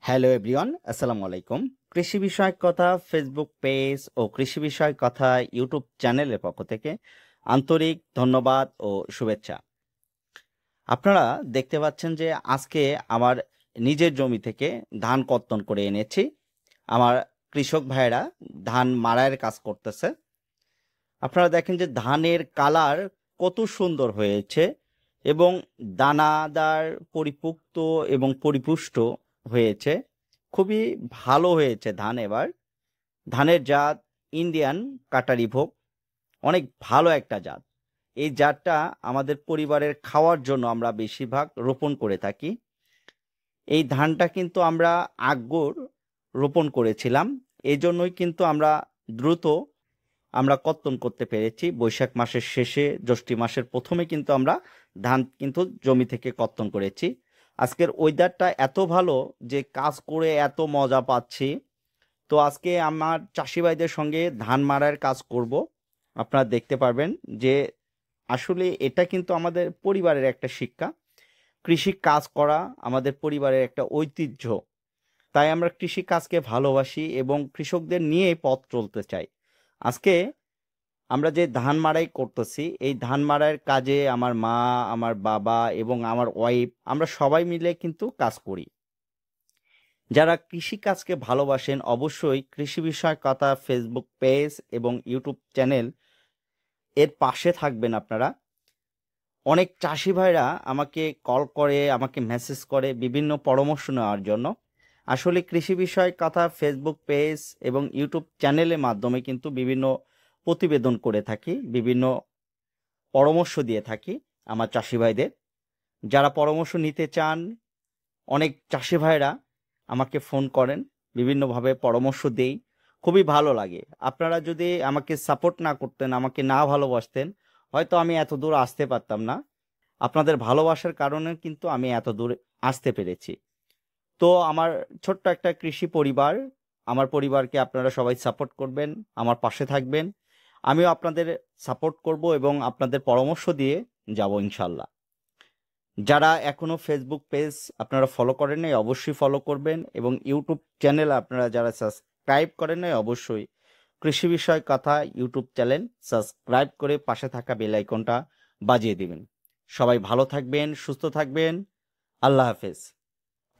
Hello everyone, আসসালামু আলাইকুম। কৃষি বিষয়ক কথা ফেসবুক পেজ ও কৃষি বিষয়ক কথা ইউটিউব চ্যানেলের পক্ষ থেকে আন্তরিক ধন্যবাদ ও শুভেচ্ছা। আপনারা দেখতে পাচ্ছেন যে আজকে আমার নিজের জমি থেকে ধান কর্তন করে এনেছি। আমার কৃষক ভাইয়েরা ধান মাড়াইয়ের কাজ করতেছে। আপনারা দেখেন যে ধানের কালার কত সুন্দর হয়েছে এবং দানাদার, পরিপুক্ত এবং পরিপুষ্ট হয়েছে। খুবই ভালো হয়েছে ধান এবার। ধানের জাত ইন্ডিয়ান কাটারি ভোগ, অনেক ভালো একটা জাত। এই জাতটা আমাদের পরিবারের খাওয়ার জন্য আমরা বেশিরভাগ রোপণ করে থাকি। এই ধানটা কিন্তু আমরা আগ্যর রোপণ করেছিলাম। এজন্যই কিন্তু আমরা দ্রুত কর্তন করতে পেরেছি। বৈশাখ মাসের শেষে, জ্যৈষ্ঠ মাসের প্রথমে কিন্তু আমরা ধান কিন্তু জমি থেকে কর্তন করেছি। আজকের ওয়েদারটা এত ভালো যে কাজ করে এত মজা পাচ্ছি। তো আজকে আমার চাষি ভাইদের সঙ্গে ধান মাড়াইয়ের কাজ করব। আপনারা দেখতে পারবেন যে আসলে এটা কিন্তু আমাদের পরিবারের একটা শিক্ষা। কৃষি কাজ করা আমাদের পরিবারের একটা ঐতিহ্য। তাই আমরা কৃষি কাজকে ভালোবাসি এবং কৃষকদের নিয়ে পথ চলতে চাই। আজকে আমরা যে ধান মাড়াই করতেছি, এই ধান মাড়াইয়ের কাজে আমার মা, আমার বাবা এবং আমার ওয়াইফ আমরা সবাই মিলে কিন্তু কাজ করি। যারা কৃষি কাজকে ভালোবাসেন অবশ্যই কৃষি বিষয়ক কথা ফেসবুক পেজ এবং ইউটিউব চ্যানেল এর পাশে থাকবেন আপনারা। অনেক চাষি ভাইরা আমাকে কল করে, আমাকে মেসেজ করে বিভিন্ন পরামর্শ নেওয়ার জন্য। আসলে কৃষি বিষয়ক কথা ফেসবুক পেজ এবং ইউটিউব চ্যানেলের মাধ্যমে কিন্তু বিভিন্ন প্রতিবেদন করে থাকি, বিভিন্ন পরামর্শ দিয়ে থাকি আমার চাষি ভাইদের। যারা পরামর্শ নিতে চান, অনেক চাষি ভাইরা আমাকে ফোন করেন, বিভিন্নভাবে পরামর্শ দেই। খুবই ভালো লাগে। আপনারা যদি আমাকে সাপোর্ট না করতেন, আমাকে না ভালোবাসতেন, হয়তো আমি এত দূর আসতে পারতাম না। আপনাদের ভালোবাসার কারণে কিন্তু আমি এত দূর আসতে পেরেছি। তো আমার ছোট্ট একটা কৃষি পরিবার, আমার পরিবারকে আপনারা সবাই সাপোর্ট করবেন, আমার পাশে থাকবেন। আমিও আপনাদের সাপোর্ট করব এবং আপনাদের পরামর্শ দিয়ে যাব ইনশাল্লাহ। যারা এখনো ফেসবুক পেজ আপনারা ফলো করেন নাই অবশ্যই ফলো করবেন এবং ইউটিউব চ্যানেল আপনারা যারা সাবস্ক্রাইব করেন নাই অবশ্যই কৃষি বিষয়ক কথা ইউটিউব চ্যানেল সাবস্ক্রাইব করে পাশে থাকা বেল আইকনটা বাজিয়ে দিবেন। সবাই ভালো থাকবেন, সুস্থ থাকবেন। আল্লাহ হাফেজ।